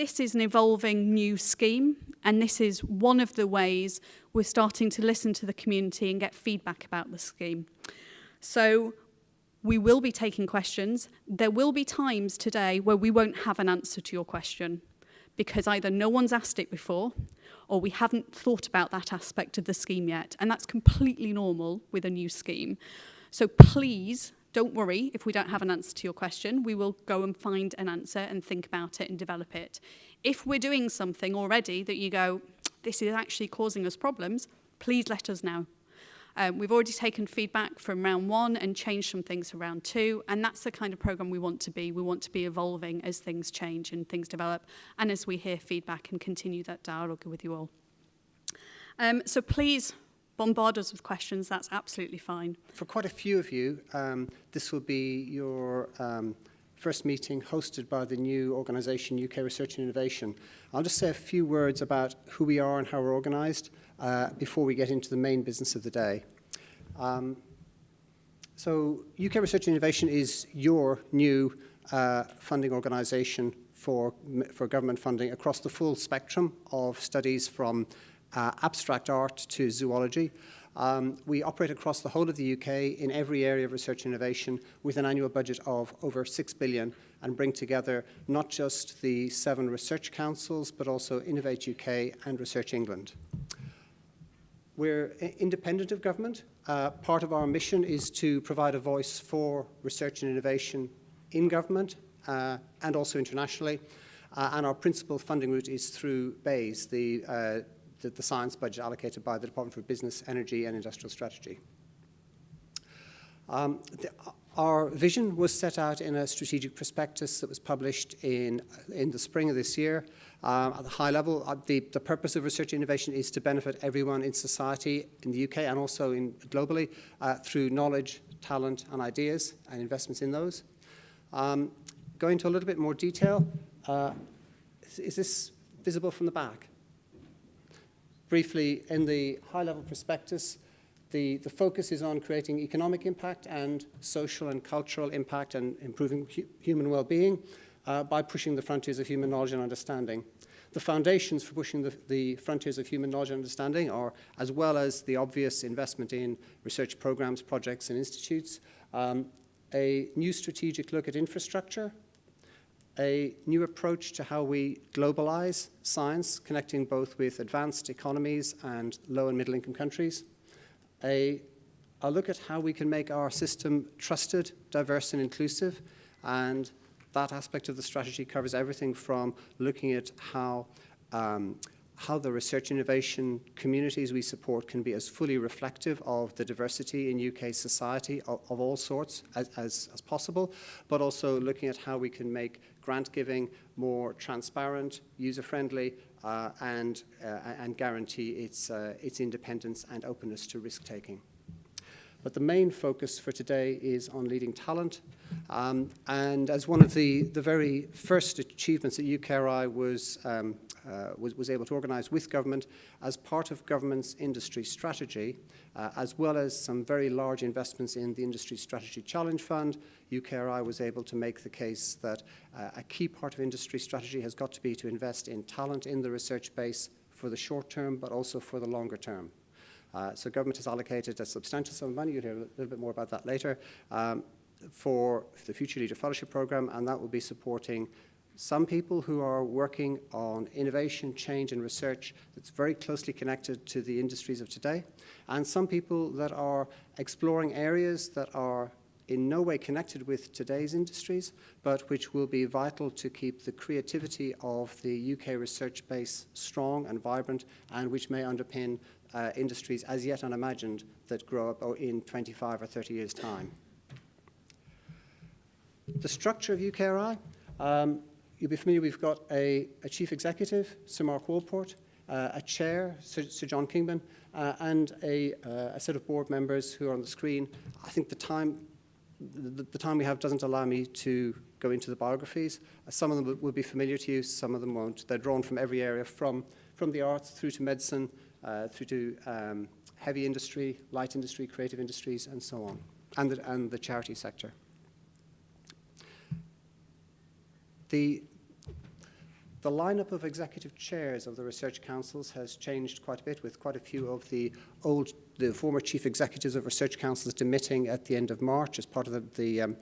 this is an evolving new scheme, and this is one of the ways we're starting to listen to the community and get feedback about the scheme. So we will be taking questions. There will be times today where we won't have an answer to your question because either no one's asked it before or we haven't thought about that aspect of the scheme yet, and that's completely normal with a new scheme. So please, don't worry if we don't have an answer to your question. We will go and find an answer and think about it and develop it. If we're doing something already that you go, this is actually causing us problems, please let us know. We've already taken feedback from round 1 and changed some things for round 2, and that's the kind of programme we want to be. We want to be evolving as things change and things develop, and as we hear feedback and continue that dialogue with you all. So please, bombard us with questions, that's absolutely fine. For quite a few of you, this will be your first meeting hosted by the new organisation, UK Research and Innovation. I'll just say a few words about who we are and how we're organised before we get into the main business of the day. So UK Research and Innovation is your new funding organisation for government funding across the full spectrum of studies from abstract art to zoology. We operate across the whole of the UK in every area of research and innovation with an annual budget of over 6 billion and bring together not just the 7 research councils but also Innovate UK and Research England. We're independent of government. Part of our mission is to provide a voice for research and innovation in government and also internationally. And our principal funding route is through BEIS, the science budget allocated by the Department for Business, Energy and Industrial Strategy. Our vision was set out in a strategic prospectus that was published in the spring of this year. At the high level, the purpose of research and innovation is to benefit everyone in society in the UK and also globally through knowledge, talent and ideas and investments in those. Going into a little bit more detail, is this visible from the back? Briefly, in the high-level prospectus, the focus is on creating economic impact and social and cultural impact and improving human well-being by pushing the frontiers of human knowledge and understanding. The foundations for pushing the frontiers of human knowledge and understanding are, as well as the obvious investment in research programs, projects and institutes, a new strategic look at infrastructure, a new approach to how we globalize science, connecting both with advanced economies and low and middle income countries, a look at how we can make our system trusted, diverse and inclusive, and that aspect of the strategy covers everything from looking at how the research innovation communities we support can be as fully reflective of the diversity in UK society of all sorts as possible, but also looking at how we can make grant giving more transparent, user-friendly, and guarantee its independence and openness to risk-taking. But the main focus for today is on leading talent. And as one of the very first achievements that UKRI was able to organise with government as part of government's industry strategy, as well as some very large investments in the Industry Strategy Challenge Fund, UKRI was able to make the case that a key part of industry strategy has got to be to invest in talent in the research base for the short term, but also for the longer term. So government has allocated a substantial sum of money, you'll hear a little bit more about that later, for the Future Leader Fellowship Programme, and that will be supporting some people who are working on innovation, change and research that's very closely connected to the industries of today, and some people that are exploring areas that are in no way connected with today's industries, but which will be vital to keep the creativity of the UK research base strong and vibrant, and which may underpin industries as yet unimagined that grow up in 25 or 30 years' time. The structure of UKRI, you'll be familiar, we've got a chief executive, Sir Mark Walport, a chair, Sir John Kingman, and a set of board members who are on the screen. I think the time we have doesn't allow me to go into the biographies. Some of them will be familiar to you, some of them won't. They're drawn from every area, from the arts through to medicine, through to heavy industry, light industry, creative industries, and so on, and the charity sector. The lineup of executive chairs of the research councils has changed quite a bit, with quite a few of the former chief executives of research councils demitting at the end of March as part of the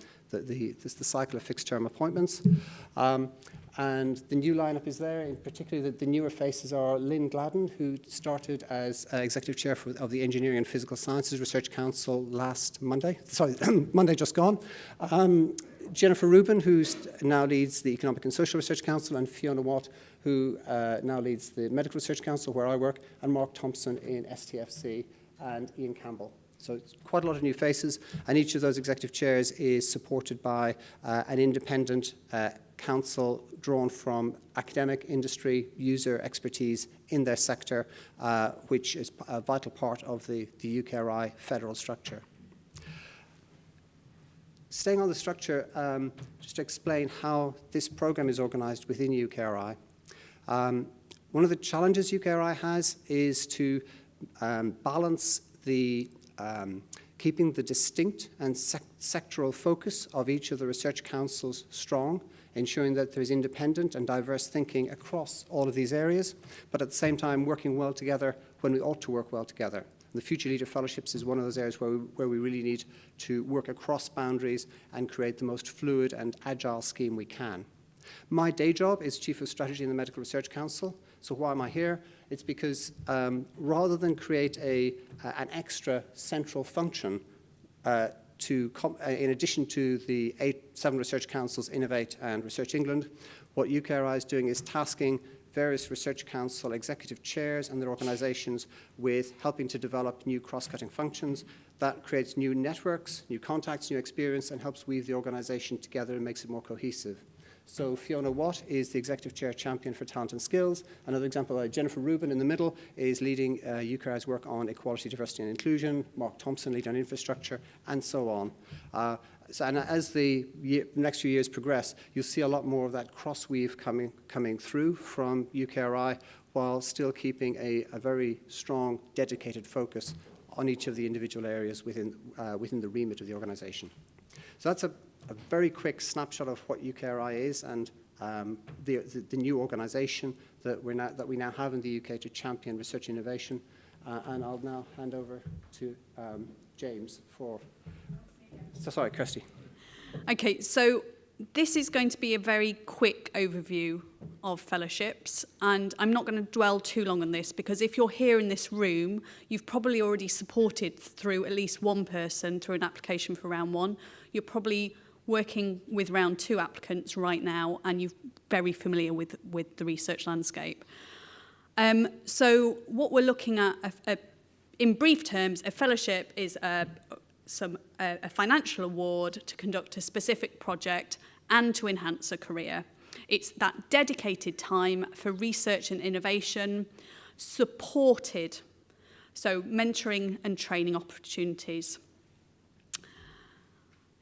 cycle of fixed-term appointments. And the new lineup is there. In particular, the newer faces are Lynn Gladden, who started as executive chair of the Engineering and Physical Sciences Research Council last Monday. Sorry, Monday just gone. Jennifer Rubin, who now leads the Economic and Social Research Council, and Fiona Watt, who now leads the Medical Research Council, where I work, and Mark Thompson in STFC, and Ian Campbell. So it's quite a lot of new faces, and each of those executive chairs is supported by an independent council drawn from academic, industry, user expertise in their sector, which is a vital part of the UKRI federal structure. Staying on the structure, just to explain how this program is organized within UKRI. One of the challenges UKRI has is to balance the keeping the distinct and sectoral focus of each of the research councils strong, ensuring that there is independent and diverse thinking across all of these areas, but at the same time working well together when we ought to work well together. The Future Leader Fellowships is one of those areas where we really need to work across boundaries and create the most fluid and agile scheme we can. My day job is Chief of Strategy in the Medical Research Council. So why am I here? It's because rather than create an extra central function in addition to the 7 research councils, Innovate and Research England, what UKRI is doing is tasking various research council executive chairs and their organizations with helping to develop new cross-cutting functions. That creates new networks, new contacts, new experience, and helps weave the organization together and makes it more cohesive. So Fiona Watt is the Executive Chair Champion for Talent and Skills. Another example, Jennifer Rubin in the middle is leading UKRI's work on equality, diversity and inclusion. Mark Thompson leading on infrastructure, and so on. And as the next few years progress, you'll see a lot more of that cross-weave coming through from UKRI, while still keeping a very strong, dedicated focus on each of the individual areas within the remit of the organization. So that's a very quick snapshot of what UKRI is and the new organisation that we now have in the UK to champion research innovation. And I'll now hand over to James for... Sorry, Kirsty. Okay, so this is going to be a very quick overview of fellowships, and I'm not going to dwell too long on this because if you're here in this room, you've probably already supported through at least one person through an application for round 1. You're probably working with round 2 applicants right now, and you're very familiar with the research landscape. So what we're looking at, in brief terms, a fellowship is a financial award to conduct a specific project and to enhance a career. It's that dedicated time for research and innovation, supported, so mentoring and training opportunities.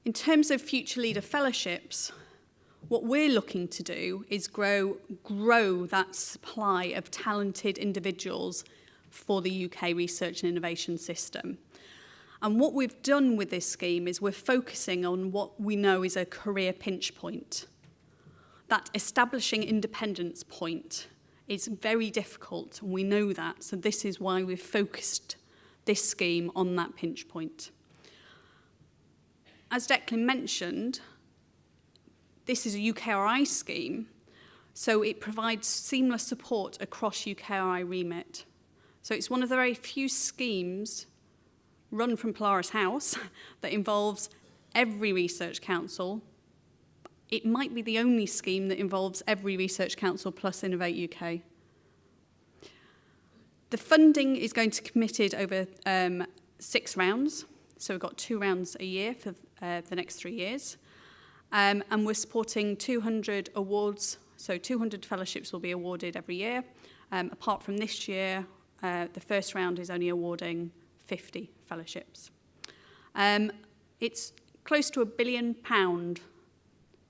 In terms of Future Leader Fellowships, what we're looking to do is grow that supply of talented individuals for the UK research and innovation system. And what we've done with this scheme is we're focusing on what we know is a career pinch point. That establishing independence point is very difficult, and we know that, so this is why we've focused this scheme on that pinch point. As Declan mentioned, this is a UKRI scheme, so it provides seamless support across UKRI remit. So it's one of the very few schemes run from Polaris House that involves every research council. It might be the only scheme that involves every research council plus Innovate UK. The funding is going to be committed over 6 rounds. So we've got 2 rounds a year for the next 3 years. And we're supporting 200 awards. So 200 fellowships will be awarded every year. Apart from this year, the first round is only awarding 50 fellowships. It's close to £1 billion,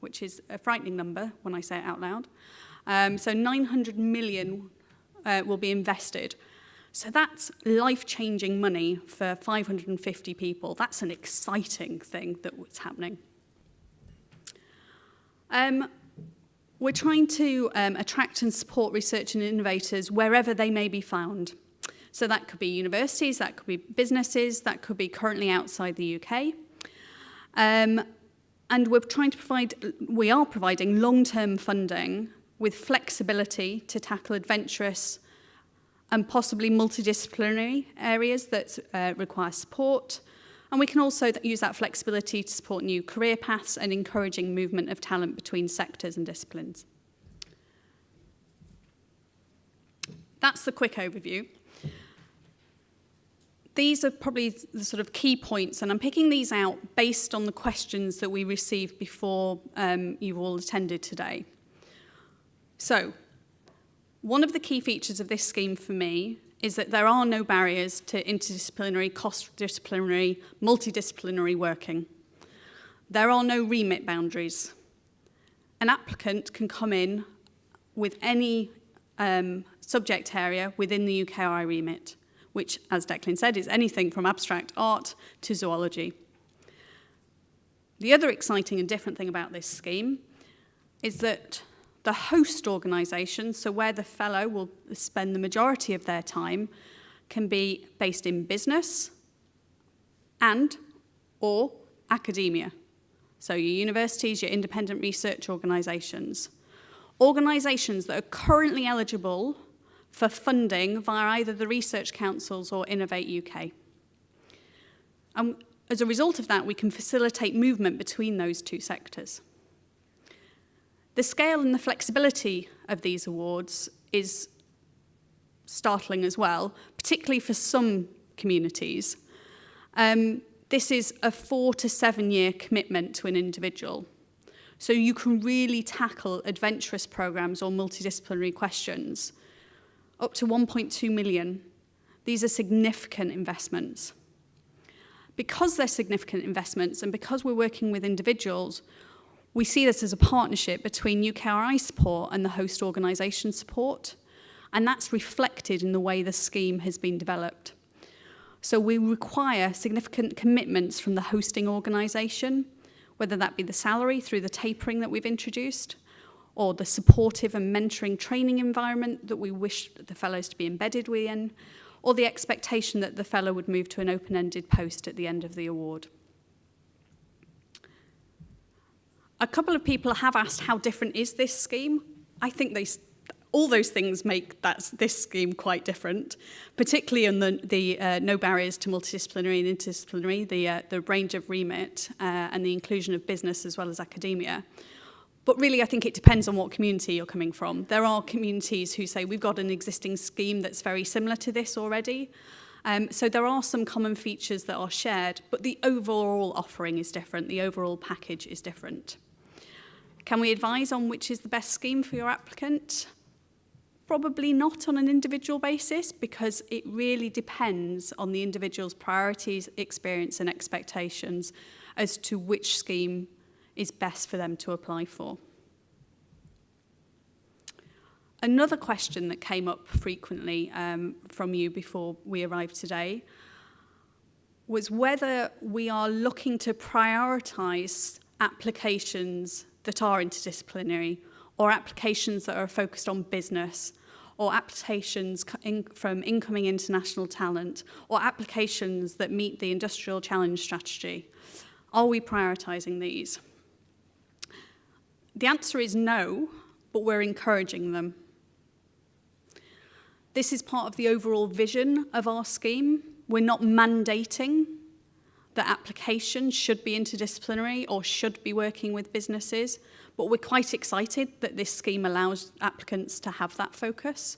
which is a frightening number when I say it out loud. So 900 million will be invested. So that's life-changing money for 550 people. That's an exciting thing that's happening. We're trying to attract and support research and innovators wherever they may be found. So that could be universities, that could be businesses, that could be currently outside the UK. And we are providing long-term funding with flexibility to tackle adventurous and possibly multidisciplinary areas that require support. And we can also use that flexibility to support new career paths and encouraging movement of talent between sectors and disciplines. That's the quick overview. These are probably the sort of key points, and I'm picking these out based on the questions that we received before you all attended today. So, one of the key features of this scheme for me is that there are no barriers to interdisciplinary, cross-disciplinary, multidisciplinary working. There are no remit boundaries. An applicant can come in with any subject area within the UKRI remit, which, as Declan said, is anything from abstract art to zoology. The other exciting and different thing about this scheme is that the host organisation, so where the fellow will spend the majority of their time, can be based in business or academia. So your universities, your independent research organisations. Organisations that are currently eligible for funding via either the research councils or Innovate UK. And as a result of that, we can facilitate movement between those two sectors. The scale and the flexibility of these awards is startling as well, particularly for some communities. This is a 4 to 7 year commitment to an individual. So you can really tackle adventurous programs or multidisciplinary questions. Up to 1.2 million. These are significant investments. Because they're significant investments and because we're working with individuals, we see this as a partnership between UKRI support and the host organisation support, and that's reflected in the way the scheme has been developed. So we require significant commitments from the hosting organisation, whether that be the salary through the tapering that we've introduced, or the supportive and mentoring training environment that we wish the fellows to be embedded within, or the expectation that the fellow would move to an open-ended post at the end of the award. A couple of people have asked how different is this scheme. I think all those things make this scheme quite different, particularly in the no barriers to multidisciplinary and interdisciplinary, the range of remit and the inclusion of business as well as academia. But really, I think it depends on what community you're coming from. There are communities who say, we've got an existing scheme that's very similar to this already. So there are some common features that are shared, but the overall offering is different. The overall package is different. Can we advise on which is the best scheme for your applicant? Probably not on an individual basis, because it really depends on the individual's priorities, experience, and expectations as to which scheme is best for them to apply for. Another question that came up frequently from you before we arrived today was whether we are looking to prioritise applications that are interdisciplinary, or applications that are focused on business, or applications from incoming international talent, or applications that meet the industrial challenge strategy. Are we prioritising these? The answer is no, but we're encouraging them. This is part of the overall vision of our scheme. We're not mandating that applications should be interdisciplinary or should be working with businesses, but we're quite excited that this scheme allows applicants to have that focus.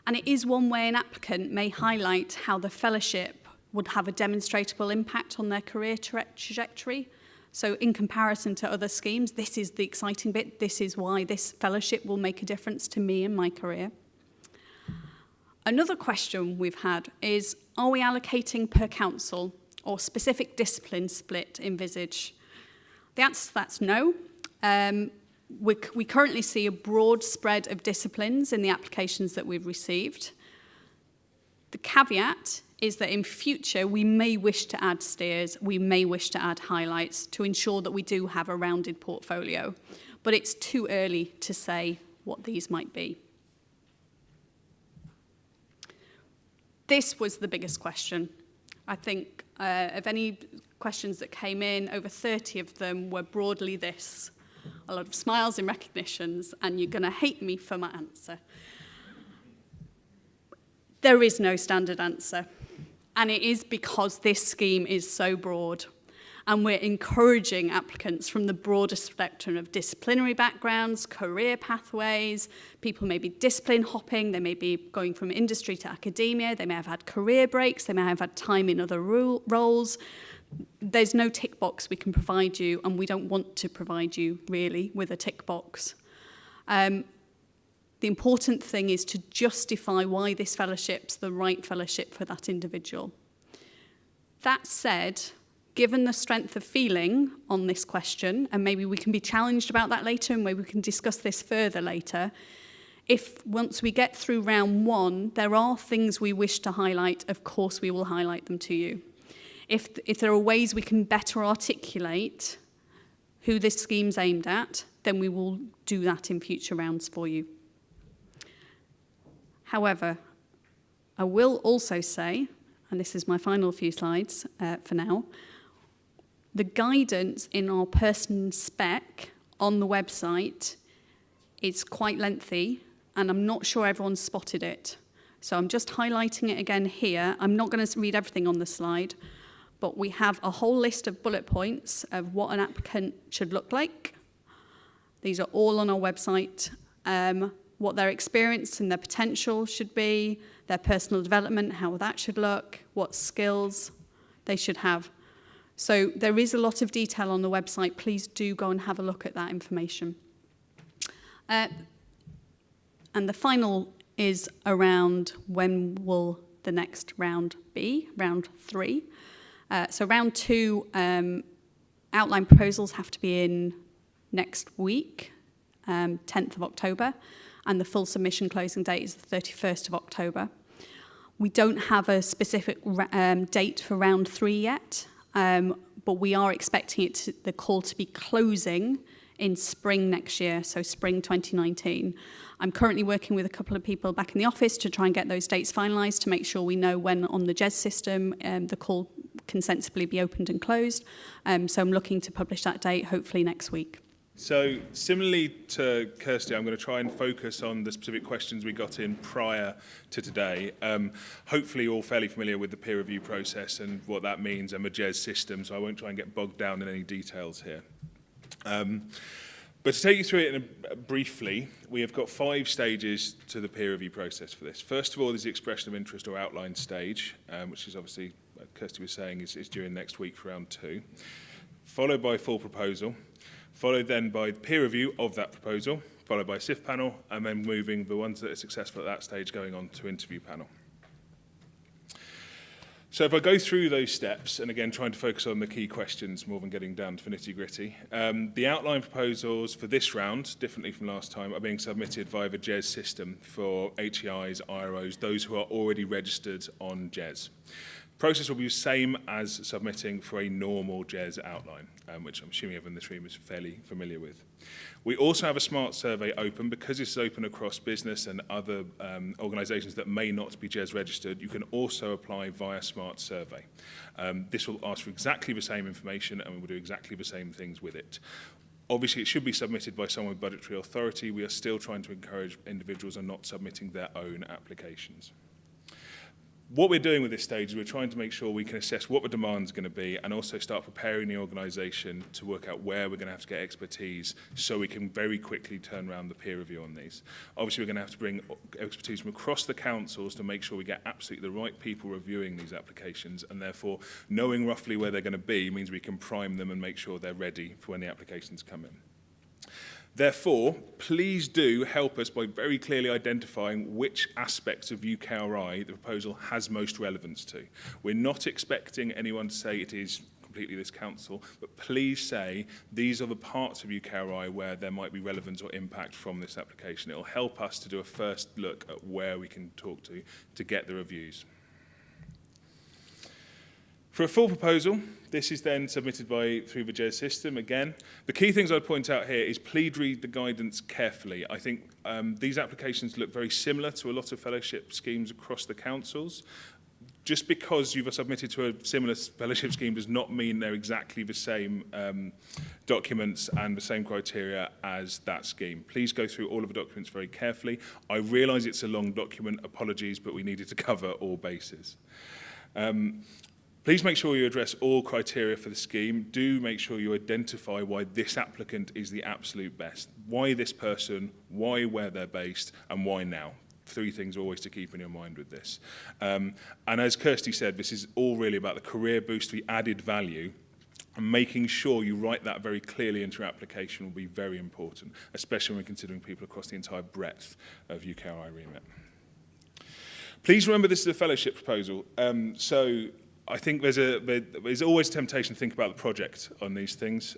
And it is one way an applicant may highlight how the fellowship would have a demonstrable impact on their career trajectory. So in comparison to other schemes, this is the exciting bit. This is why this fellowship will make a difference to me and my career. Another question we've had is, are we allocating per council or specific discipline split envisage? The answer to that's no. We currently see a broad spread of disciplines in the applications that we've received. The caveat is that in future we may wish to add steers, we may wish to add highlights to ensure that we do have a rounded portfolio. But it's too early to say what these might be. This was the biggest question. I think of any questions that came in, over 30 of them were broadly this. A lot of smiles and recognitions, and you're going to hate me for my answer. There is no standard answer, and it is because this scheme is so broad, and we're encouraging applicants from the broadest spectrum of disciplinary backgrounds, career pathways. People may be discipline hopping, they may be going from industry to academia, they may have had career breaks, they may have had time in other roles. There's no tick box we can provide you, and we don't want to provide you, really, with a tick box. The important thing is to justify why this fellowship's the right fellowship for that individual. That said, given the strength of feeling on this question, and maybe we can be challenged about that later, and maybe we can discuss this further later, if once we get through round one, there are things we wish to highlight, of course we will highlight them to you. If there are ways we can better articulate who this scheme's aimed at, then we will do that in future rounds for you. However, I will also say, and this is my final few slides for now, the guidance in our person spec on the website is quite lengthy, and I'm not sure everyone's spotted it. So I'm just highlighting it again here. I'm not going to read everything on the slide, but we have a whole list of bullet points of what an applicant should look like. These are all on our website. What their experience and their potential should be, their personal development, how that should look, what skills they should have. So there is a lot of detail on the website. Please do go and have a look at that information. And the final is around when will the next round be, round 3. So round 2, outline proposals have to be in next week, 10th of October. And the full submission closing date is the 31st of October. We don't have a specific date for round 3 yet, but we are expecting the call to be closing in spring next year, so spring 2019. I'm currently working with a couple of people back in the office to try and get those dates finalised to make sure we know when on the GES system the call can sensibly be opened and closed. So I'm looking to publish that date hopefully next week. So similarly to Kirsty, I'm going to try and focus on the specific questions we got in prior to today. Hopefully you're all fairly familiar with the peer review process and what that means and the GES system, so I won't try and get bogged down in any details here. But to take you through it briefly, we have got 5 stages to the peer review process for this. First of all, there's the expression of interest or outline stage, which is obviously, like Kirsty was saying, is during next week for round 2. Followed by full proposal. Followed then by peer review of that proposal, followed by a SIF panel, and then moving the ones that are successful at that stage going on to interview panel. So if I go through those steps, and again trying to focus on the key questions more than getting down to nitty-gritty, the outline proposals for this round, differently from last time, are being submitted via the GES system for HEIs, IROs, those who are already registered on GES. Process will be the same as submitting for a normal GES outline, which I'm assuming everyone in this room is fairly familiar with. We also have a smart survey open. Because this is open across business and other organisations that may not be GES registered, you can also apply via smart survey. This will ask for exactly the same information, and we will do exactly the same things with it. Obviously, it should be submitted by someone with budgetary authority. We are still trying to encourage individuals on not submitting their own applications. What we're doing with this stage is we're trying to make sure we can assess what the demand is going to be and also start preparing the organisation to work out where we're going to have to get expertise so we can very quickly turn around the peer review on these. Obviously, we're going to have to bring expertise from across the councils to make sure we get absolutely the right people reviewing these applications, and therefore knowing roughly where they're going to be means we can prime them and make sure they're ready for when the applications come in. Therefore, please do help us by very clearly identifying which aspects of UKRI the proposal has most relevance to. We're not expecting anyone to say it is completely this council, but please say these are the parts of UKRI where there might be relevance or impact from this application. It will help us to do a first look at where we can talk to get the reviews. For a full proposal, this is then submitted through the JES system again. The key things I'd point out here is please read the guidance carefully. I think these applications look very similar to a lot of fellowship schemes across the councils. Just because you've submitted to a similar fellowship scheme does not mean they're exactly the same documents and the same criteria as that scheme. Please go through all of the documents very carefully. I realise it's a long document, apologies, but we needed to cover all bases. Please make sure you address all criteria for the scheme. Do make sure you identify why this applicant is the absolute best. Why this person, why where they're based, and why now. 3 things always to keep in your mind with this. And as Kirsty said, this is all really about the career boost, the added value, and making sure you write that very clearly into your application will be very important, especially when considering people across the entire breadth of UKRI remit. Please remember this is a fellowship proposal. So I think there's always a temptation to think about the project on these things.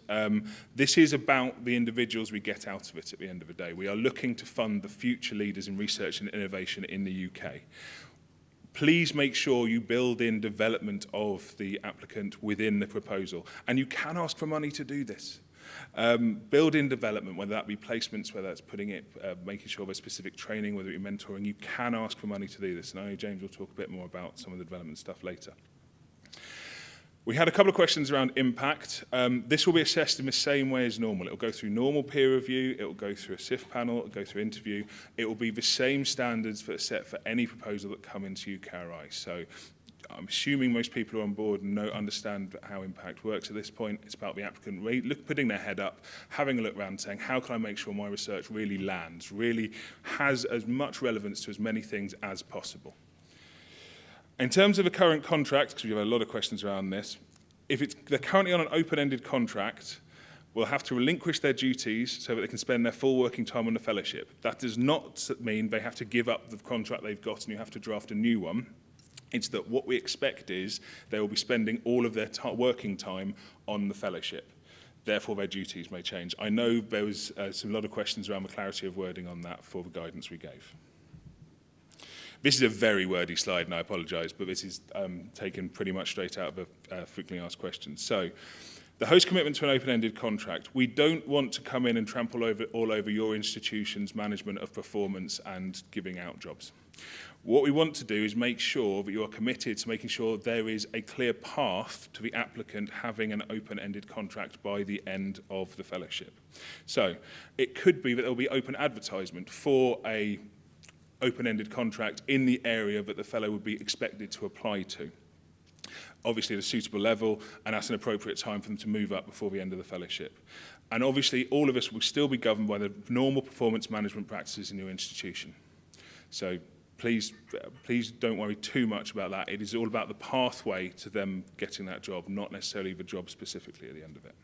This is about the individuals we get out of it at the end of the day. We are looking to fund the future leaders in research and innovation in the UK. Please make sure you build in development of the applicant within the proposal. And you can ask for money to do this. Build in development, whether that be placements, whether that's putting it, making sure there's specific training, whether it be mentoring. You can ask for money to do this. And I know James will talk a bit more about some of the development stuff later. We had a couple of questions around impact. This will be assessed in the same way as normal. It will go through normal peer review, it will go through a SIF panel, it will go through interview. It will be the same standards that are set for any proposal that come into UKRI. So I'm assuming most people are on board and understand how impact works at this point. It's about the applicant putting their head up, having a look around saying, how can I make sure my research really lands, really has as much relevance to as many things as possible. In terms of a current contract, because we have a lot of questions around this, if they're currently on an open-ended contract, will have to relinquish their duties so that they can spend their full working time on the fellowship. That does not mean they have to give up the contract they've got and you have to draft a new one. It's that what we expect is they will be spending all of their working time on the fellowship. Therefore, their duties may change. I know there was a lot of questions around the clarity of wording on that for the guidance we gave. This is a very wordy slide, and I apologise, but this is taken pretty much straight out of a frequently asked questions. So, the host commitment to an open-ended contract, we don't want to come in and trample all over your institution's management of performance and giving out jobs. What we want to do is make sure that you are committed to making sure there is a clear path to the applicant having an open-ended contract by the end of the fellowship. So, it could be that there will be open advertisement for a open-ended contract in the area that the fellow would be expected to apply to. Obviously at a suitable level and at an appropriate time for them to move up before the end of the fellowship. And obviously all of us will still be governed by the normal performance management practices in your institution. So please don't worry too much about that. It is all about the pathway to them getting that job, not necessarily the job specifically at the end of it.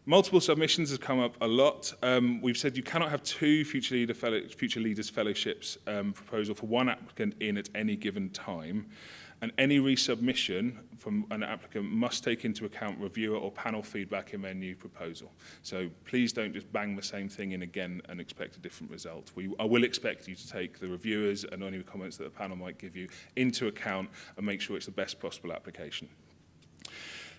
Multiple submissions has come up a lot. We've said you cannot have 2 Future Leaders Fellowships proposal for one applicant in at any given time. And any resubmission from an applicant must take into account reviewer or panel feedback in their new proposal. So please don't just bang the same thing in again and expect a different result. I will expect you to take the reviewers and any comments that the panel might give you into account and make sure it's the best possible application.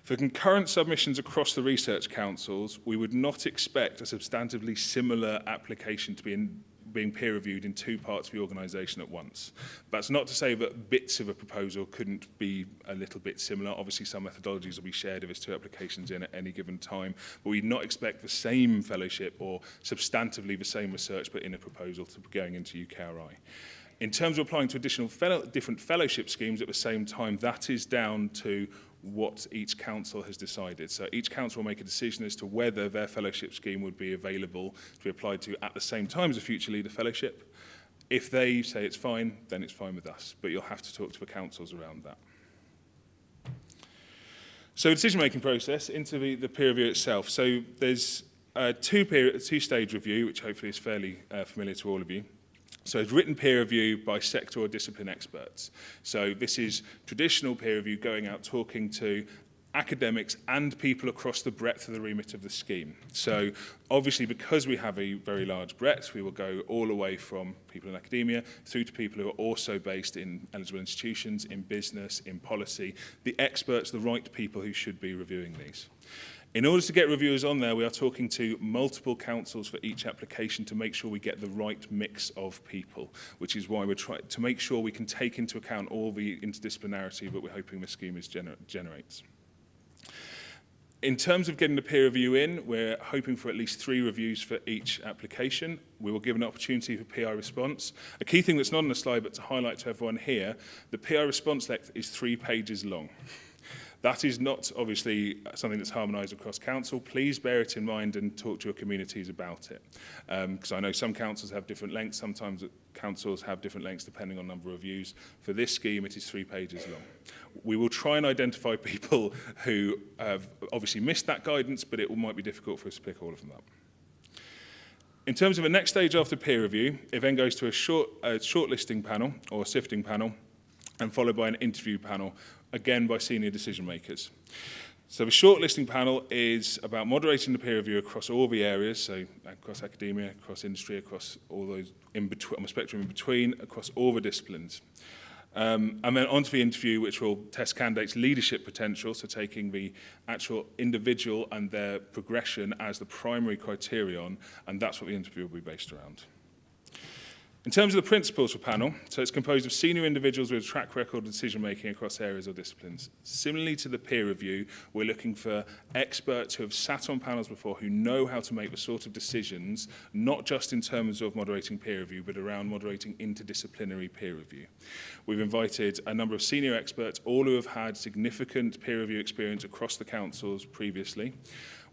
For concurrent submissions across the research councils, we would not expect a substantively similar application to be being peer-reviewed in 2 parts of the organisation at once. That's not to say that bits of a proposal couldn't be a little bit similar. Obviously, some methodologies will be shared if there's 2 applications in at any given time, but we'd not expect the same fellowship or substantively the same research but in a proposal to be going into UKRI. In terms of applying to different fellowship schemes at the same time, that is down to what each council has decided. So each council will make a decision as to whether their fellowship scheme would be available to be applied to at the same time as a Future Leader Fellowship. If they say it's fine, then it's fine with us, but you'll have to talk to the councils around that. So decision-making process into the peer review itself. So there's a two-stage review, which hopefully is fairly familiar to all of you. So it's written peer review by sector or discipline experts. So this is traditional peer review, going out talking to academics and people across the breadth of the remit of the scheme. So obviously, because we have a very large breadth, we will go all the way from people in academia through to people who are also based in eligible institutions, in business, in policy, the experts, the right people who should be reviewing these. In order to get reviewers on there, we are talking to multiple councils for each application to make sure we get the right mix of people, which is why we're trying to make sure we can take into account all the interdisciplinarity that we're hoping the scheme generates. In terms of getting the peer review in, we're hoping for at least 3 reviews for each application. We will give an opportunity for PI response. A key thing that's not on the slide, but to highlight to everyone here, the PI response length is 3 pages long. That is not obviously something that's harmonised across council. Please bear it in mind and talk to your communities about it. Because I know some councils have different lengths, sometimes councils have different lengths depending on number of views. For this scheme, it is 3 pages long. We will try and identify people who have obviously missed that guidance, but it might be difficult for us to pick all of them up. In terms of a next stage after peer review, it then goes to a shortlisting panel or a sifting panel, and followed by an interview panel, again by senior decision makers. So the shortlisting panel is about moderating the peer review across all the areas, so across academia, across industry, across all those in between, on the spectrum in between, across all the disciplines. And then onto the interview, which will test candidates' leadership potential, so taking the actual individual and their progression as the primary criterion, and that's what the interview will be based around. In terms of the principles for panel, so it's composed of senior individuals with a track record of decision-making across areas or disciplines. Similarly to the peer review, we're looking for experts who have sat on panels before, who know how to make the sort of decisions, not just in terms of moderating peer review, but around moderating interdisciplinary peer review. We've invited a number of senior experts, all who have had significant peer review experience across the councils previously.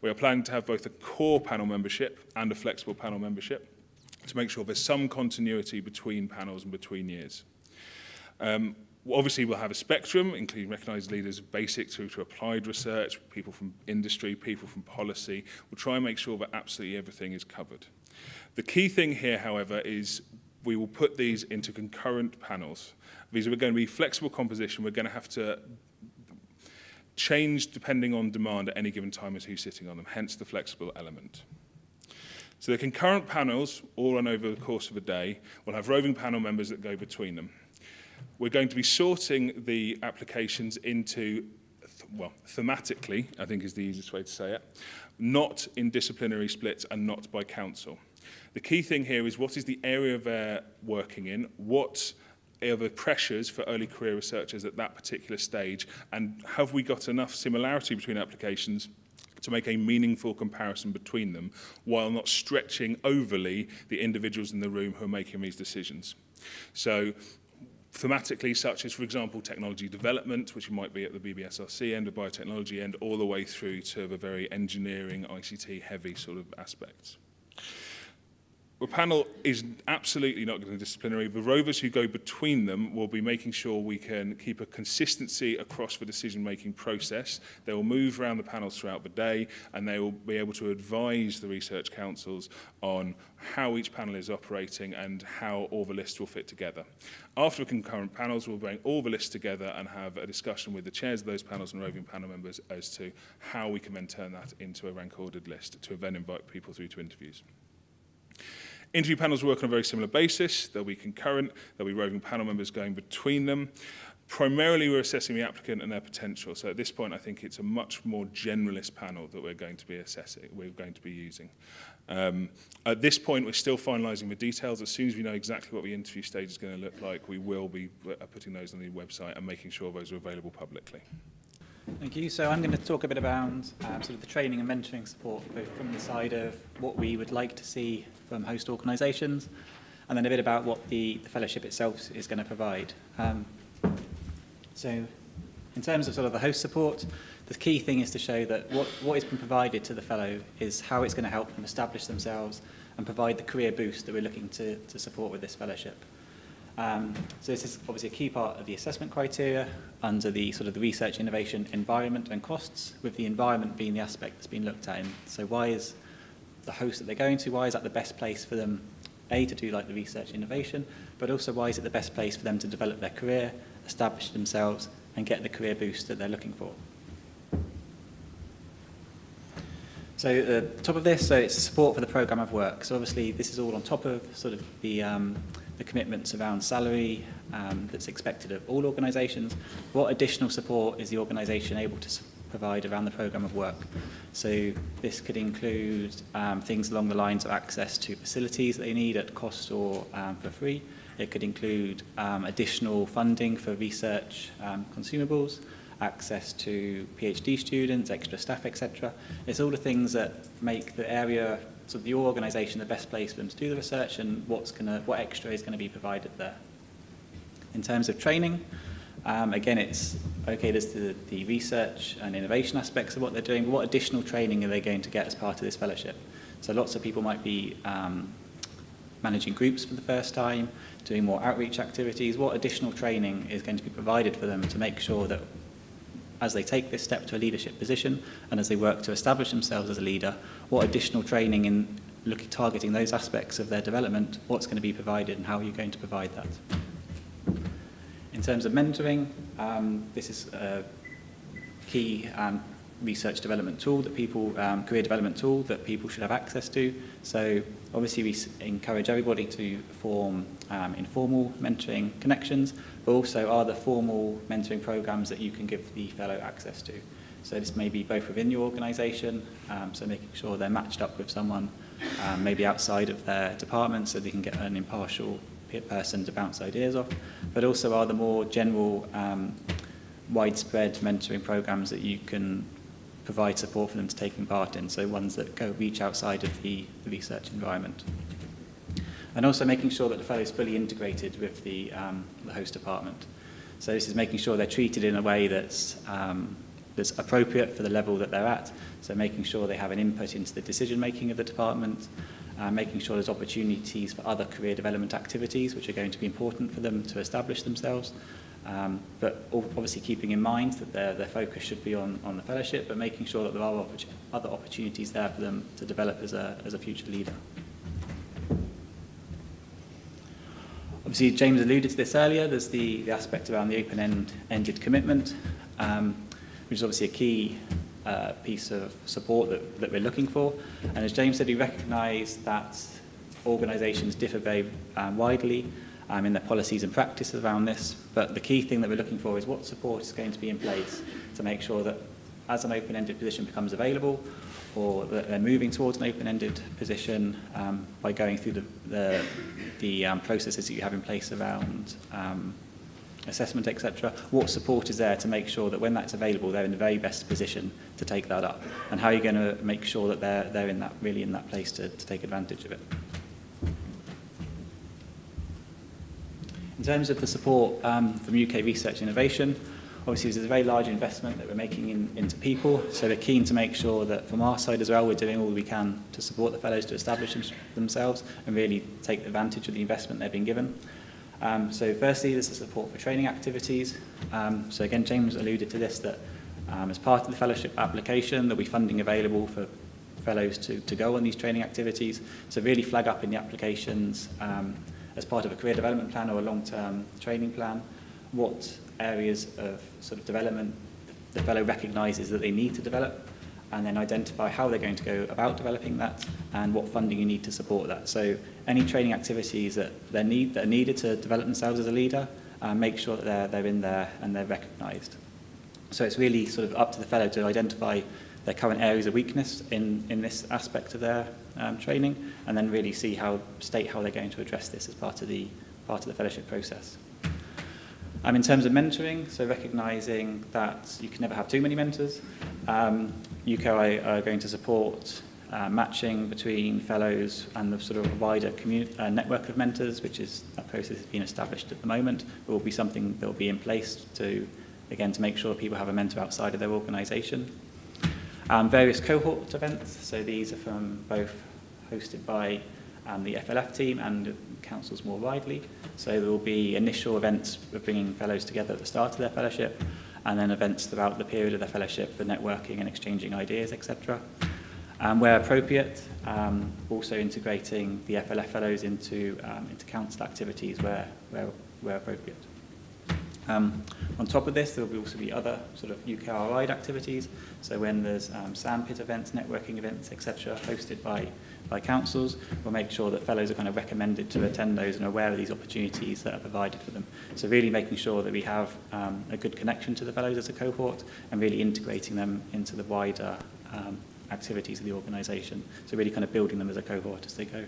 We are planning to have both a core panel membership and a flexible panel membership, to make sure there's some continuity between panels and between years. Obviously, we'll have a spectrum, including recognised leaders of basic through to applied research, people from industry, people from policy. We'll try and make sure that absolutely everything is covered. The key thing here, however, is we will put these into concurrent panels. These are going to be flexible composition. We're going to have to change depending on demand at any given time as who's sitting on them, hence the flexible element. So the concurrent panels, all run over the course of a day, will have roving panel members that go between them. We're going to be sorting the applications into, well, thematically, I think is the easiest way to say it, not in disciplinary splits and not by council. The key thing here is what is the area they're working in, what are the pressures for early career researchers at that particular stage, and have we got enough similarity between applications to make a meaningful comparison between them, while not stretching overly the individuals in the room who are making these decisions. So thematically, such as, for example, technology development, which might be at the BBSRC end, or biotechnology end, all the way through to the very engineering, ICT-heavy sort of aspects. The panel is absolutely not going to be disciplinary. The rovers who go between them will be making sure we can keep a consistency across the decision-making process. They will move around the panels throughout the day, and they will be able to advise the research councils on how each panel is operating and how all the lists will fit together. After the concurrent panels, we'll bring all the lists together and have a discussion with the chairs of those panels and roving panel members as to how we can then turn that into a rank-ordered list to then invite people through to interviews. Interview panels work on a very similar basis. They'll be concurrent. There'll be roving panel members going between them. Primarily, we're assessing the applicant and their potential. So at this point, I think it's a much more generalist panel that we're going to be assessing, we're going to be using. At this point, we're still finalising the details. As soon as we know exactly what the interview stage is going to look like, we will be putting those on the website and making sure those are available publicly. Thank you. So I'm going to talk a bit about sort of the training and mentoring support, both from the side of what we would like to see from host organisations, and then a bit about what the fellowship itself is going to provide. So in terms of sort of the host support, the key thing is to show that what has been provided to the fellow is how it's going to help them establish themselves and provide the career boost that we're looking to support with this fellowship. So this is obviously a key part of the assessment criteria under the sort of the research, innovation, environment and costs, with the environment being the aspect that's been looked at. So why is the host that they're going to, why is that the best place for them, A, to do like the research innovation, but also why is it the best place for them to develop their career, establish themselves and get the career boost that they're looking for. So at the top of this, so it's support for the programme of work. So obviously this is all on top of sort of the commitments around salary that's expected of all organisations. What additional support is the organisation able to provide around the programme of work? So this could include things along the lines of access to facilities that they need at cost or for free. It could include additional funding for research consumables, access to PhD students, extra staff, etc. It's all the things that make the area, so the organisation, the best place for them to do the research and what extra is going to be provided there. In terms of training, again, it's okay, there's the research and innovation aspects of what they're doing, but what additional training are they going to get as part of this fellowship? So lots of people might be managing groups for the first time, doing more outreach activities. What additional training is going to be provided for them to make sure that as they take this step to a leadership position and as they work to establish themselves as a leader, what additional training in targeting those aspects of their development, what's going to be provided and how are you going to provide that? In terms of mentoring, this is a key research development tool that people, career development tool that people should have access to. So obviously we encourage everybody to form informal mentoring connections, but also are the formal mentoring programs that you can give the fellow access to. So this may be both within your organisation, so making sure they're matched up with someone maybe outside of their department so they can get an impartial person to bounce ideas off, but also are the more general widespread mentoring programs that you can provide support for them to taking part in, so ones that go reach outside of the research environment. And also making sure that the fellow is fully integrated with the host department. So this is making sure they're treated in a way that's appropriate for the level that they're at, so making sure they have an input into the decision making of the department, making sure there's opportunities for other career development activities which are going to be important for them to establish themselves, but obviously keeping in mind that their focus should be on the fellowship, but making sure that there are other opportunities there for them to develop as a future leader. Obviously, James alluded to this earlier, there's the aspect around the open-ended commitment, which is obviously a key piece of support that we're looking for. And as James said, we recognise that organisations differ very widely in their policies and practices around this, but the key thing that we're looking for is what support is going to be in place to make sure that as an open-ended position becomes available, or that they're moving towards an open-ended position by going through the processes that you have in place around assessment, etc. What support is there to make sure that when that's available, they're in the very best position to take that up? And how are you going to make sure that they're really in that place to take advantage of it? In terms of the support from UK Research Innovation, obviously there's a very large investment that we're making into people, so we're keen to make sure that from our side as well, we're doing all we can to support the fellows to establish themselves and really take advantage of the investment they've been given. So firstly, there's the support for training activities. So again, James alluded to this, that as part of the fellowship application, there'll be funding available for fellows to go on these training activities. So really flag up in the applications as part of a career development plan or a long-term training plan, what areas of sort of development the fellow recognises that they need to develop, and then identify how they're going to go about developing that and what funding you need to support that. So any training activities that are needed to develop themselves as a leader, make sure that they're in there and they're recognised. So it's really sort of up to the fellow to identify their current areas of weakness in this aspect of their training, and then really state how they're going to address this as part of the fellowship process. In terms of mentoring, so recognising that you can never have too many mentors, UKRI are going to support matching between fellows and the sort of wider network of mentors, which is a process that's been established at the moment. It will be something that will be in place to make sure people have a mentor outside of their organisation. Various cohort events, so these are from both hosted by the FLF team and councils more widely. So there will be initial events of bringing fellows together at the start of their fellowship, and then events throughout the period of their fellowship for networking and exchanging ideas, etc. Where appropriate, also integrating the FLF fellows into council activities where appropriate. On top of this, there will also be other sort of UKRI activities. So when there's sandpit events, networking events, etc., hosted by councils, we'll make sure that fellows are kind of recommended to attend those and are aware of these opportunities that are provided for them. So really making sure that we have a good connection to the fellows as a cohort and really integrating them into the wider activities of the organisation. So really kind of building them as a cohort as they go.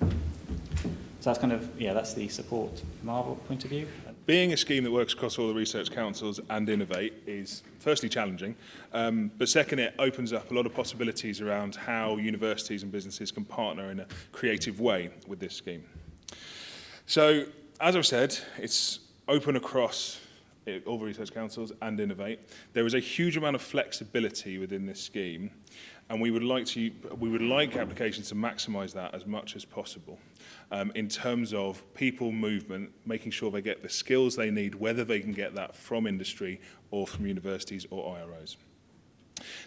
So that's kind of, that's the support from our point of view. Being a scheme that works across all the research councils and Innovate is firstly challenging, but second, it opens up a lot of possibilities around how universities and businesses can partner in a creative way with this scheme. So, as I've said, it's open across all the research councils and Innovate. There is a huge amount of flexibility within this scheme, and we would like applications to maximise that as much as possible. In terms of people movement, making sure they get the skills they need, whether they can get that from industry or from universities or IROs.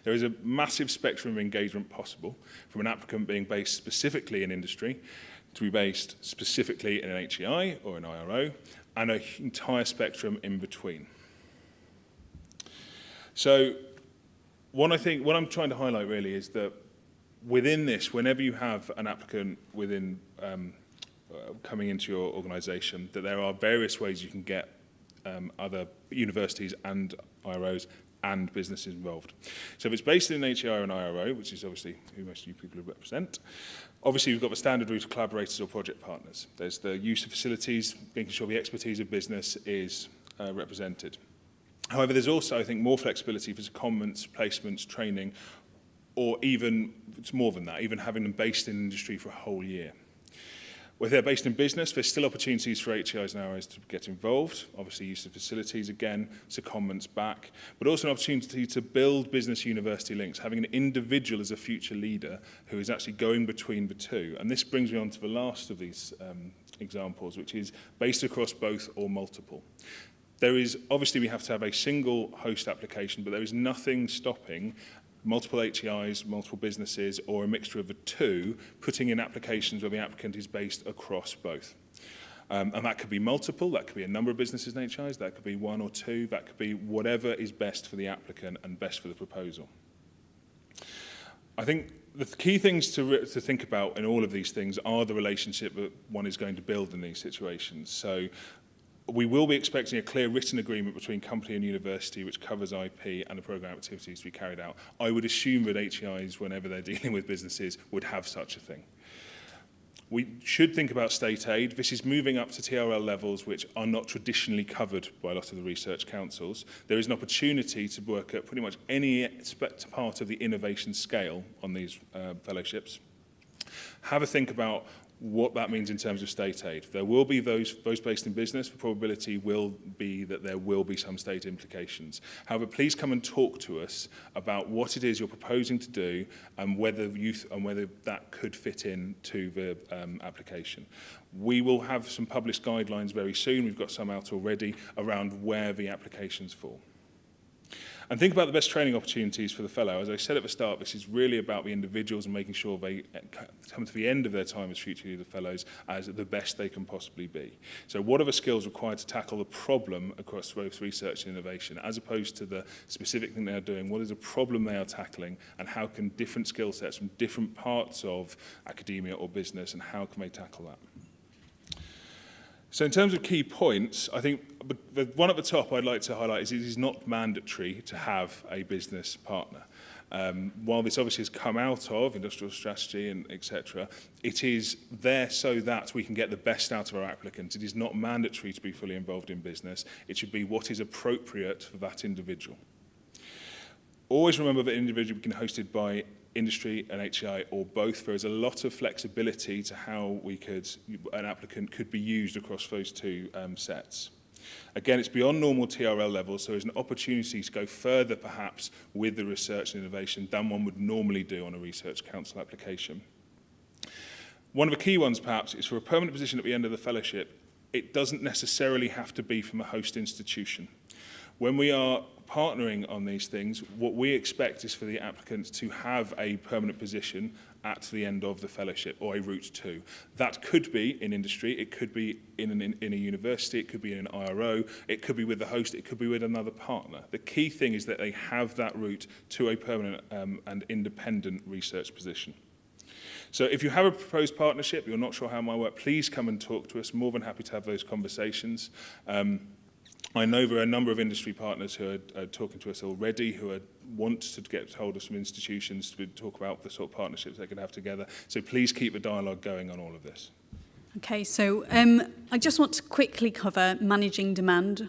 There is a massive spectrum of engagement possible, from an applicant being based specifically in industry to be based specifically in an HEI or an IRO, and an entire spectrum in between. So what I'm trying to highlight really is that within this, whenever you have an applicant within coming into your organisation, that there are various ways you can get other universities and IROs and businesses involved. So if it's based in an HEI or an IRO, which is obviously who most of you people represent, obviously we've got the standard route of collaborators or project partners. There's the use of facilities, making sure the expertise of business is represented. However, there's also, I think, more flexibility for secondments, placements, training, or even, it's more than that, even having them based in industry for a whole year. Where they're based in business, there's still opportunities for HEIs and IROs to get involved, obviously use of facilities again, secondments back, but also an opportunity to build business-university links, having an individual as a future leader who is actually going between the two. And this brings me on to the last of these examples, which is based across both or multiple. There is, obviously we have to have a single host application, but there is nothing stopping multiple HEIs, multiple businesses, or a mixture of the two, putting in applications where the applicant is based across both. And that could be multiple, that could be a number of businesses and HEIs, that could be one or two, that could be whatever is best for the applicant and best for the proposal. I think the key things to think about in all of these things are the relationship that one is going to build in these situations. So we will be expecting a clear written agreement between company and university which covers IP and the programme activities to be carried out. I would assume that HEIs, whenever they're dealing with businesses, would have such a thing. We should think about state aid. This is moving up to TRL levels which are not traditionally covered by a lot of the research councils. There is an opportunity to work at pretty much any part of the innovation scale on these fellowships. Have a think about what that means in terms of state aid. There will be those based in business. The probability will be that there will be some state implications. However, please come and talk to us about what it is you're proposing to do and whether that could fit into the application. We will have some published guidelines very soon. We've got some out already around where the applications fall. And think about the best training opportunities for the fellow. As I said at the start, this is really about the individuals and making sure they come to the end of their time as future leader fellows as the best they can possibly be. So what are the skills required to tackle the problem across both research and innovation, as opposed to the specific thing they are doing? What is the problem they are tackling, and how can different skill sets from different parts of academia or business, and how can they tackle that? So in terms of key points, I think the one at the top I'd like to highlight is it is not mandatory to have a business partner. While this obviously has come out of industrial strategy and etc., it is there so that we can get the best out of our applicants. It is not mandatory to be fully involved in business. It should be what is appropriate for that individual. Always remember that individual can be hosted by industry and HEI or both. There is a lot of flexibility to how an applicant could be used across those two sets. Again, it's beyond normal TRL levels, so there's an opportunity to go further perhaps with the research and innovation than one would normally do on a research council application. One of the key ones perhaps is for a permanent position at the end of the fellowship, it doesn't necessarily have to be from a host institution. When we are partnering on these things, what we expect is for the applicants to have a permanent position at the end of the fellowship, or a route to. That could be in industry, it could be in a university, it could be in an IRO, it could be with the host, it could be with another partner. The key thing is that they have that route to a permanent and independent research position. So if you have a proposed partnership, you're not sure how it might work, please come and talk to us. More than happy to have those conversations. I know there are a number of industry partners who are talking to us already, who want to get hold of some institutions to talk about the sort of partnerships they can have together. So please keep the dialogue going on all of this. Okay, so I just want to quickly cover managing demand,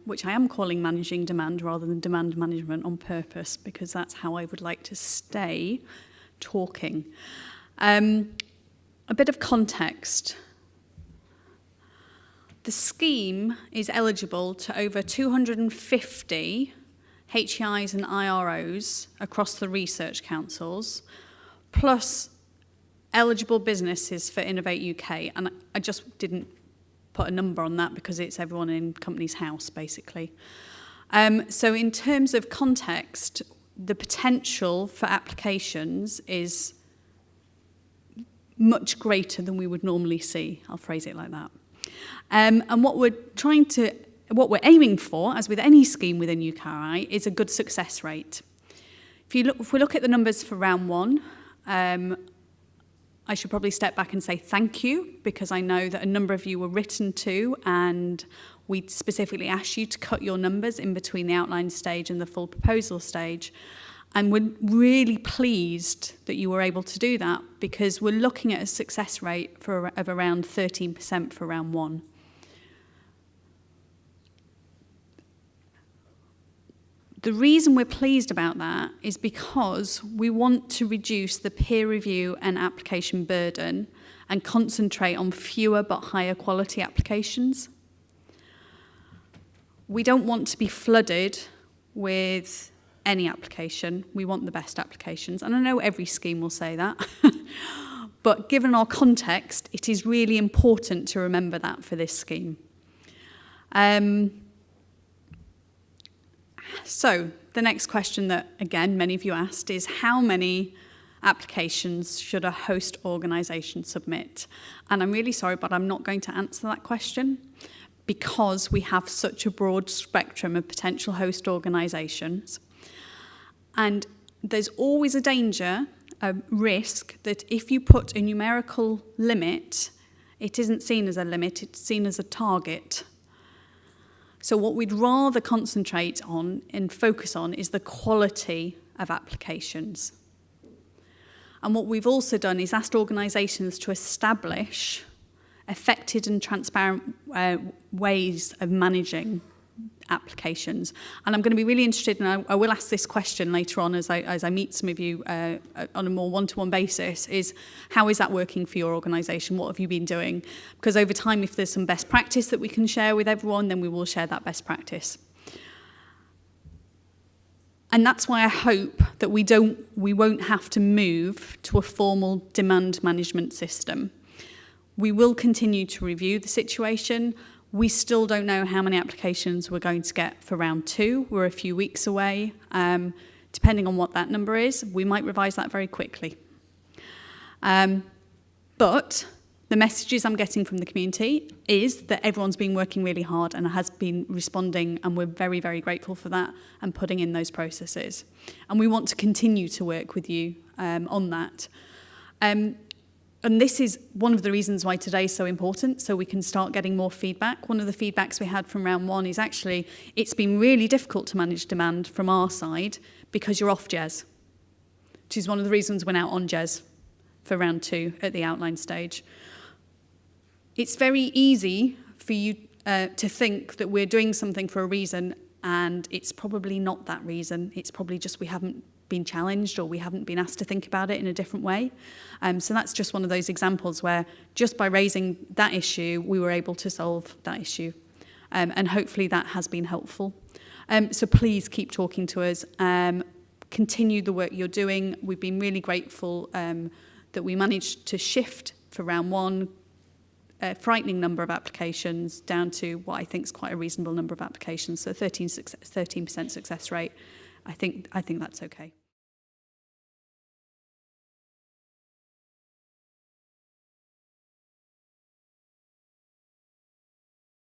which I am calling managing demand rather than demand management on purpose, because that's how I would like to stay talking. A bit of context. The scheme is eligible to over 250 HEIs and IROs across the research councils, plus eligible businesses for Innovate UK. And I just didn't put a number on that because it's everyone in Companies House, basically. So in terms of context, the potential for applications is much greater than we would normally see. I'll phrase it like that. And what we're aiming for, as with any scheme within UKRI, is a good success rate. If we look at the numbers for round one, I should probably step back and say thank you, because I know that a number of you were written to, and we specifically asked you to cut your numbers in between the outline stage and the full proposal stage. And we're really pleased that you were able to do that, because we're looking at a success rate of around 13% for round one. The reason we're pleased about that is because we want to reduce the peer review and application burden and concentrate on fewer but higher quality applications. We don't want to be flooded with any application. We want the best applications. And I know every scheme will say that. But given our context, it is really important to remember that for this scheme. So the next question that, again, many of you asked is, how many applications should a host organisation submit? And I'm really sorry, but I'm not going to answer that question, because we have such a broad spectrum of potential host organisations. And there's always a danger, a risk, that if you put a numerical limit, it isn't seen as a limit, it's seen as a target. So what we'd rather concentrate on and focus on is the quality of applications. And what we've also done is asked organisations to establish effective and transparent ways of managing applications. And I'm going to be really interested, and I will ask this question later on as I meet some of you on a more one-to-one basis, is how is that working for your organisation? What have you been doing? Because over time, if there's some best practice that we can share with everyone, then we will share that best practice. And that's why I hope that we won't have to move to a formal demand management system. We will continue to review the situation. We still don't know how many applications we're going to get for round two. We're a few weeks away. Depending on what that number is, we might revise that very quickly. But the messages I'm getting from the community is that everyone's been working really hard and has been responding, and we're very, very grateful for that and putting in those processes. And we want to continue to work with you on that. And this is one of the reasons why today is so important, so we can start getting more feedback. One of the feedbacks we had from round one is actually it's been really difficult to manage demand from our side because you're off GES, which is one of the reasons we're now on GES for round two at the outline stage. It's very easy for you to think that we're doing something for a reason, and it's probably not that reason. It's probably just we haven't been challenged, or we haven't been asked to think about it in a different way. So that's just one of those examples where just by raising that issue, we were able to solve that issue. And hopefully that has been helpful. So please keep talking to us. Continue the work you're doing. We've been really grateful that we managed to shift for round one a frightening number of applications down to what I think is quite a reasonable number of applications. So 13% success rate. I think that's okay.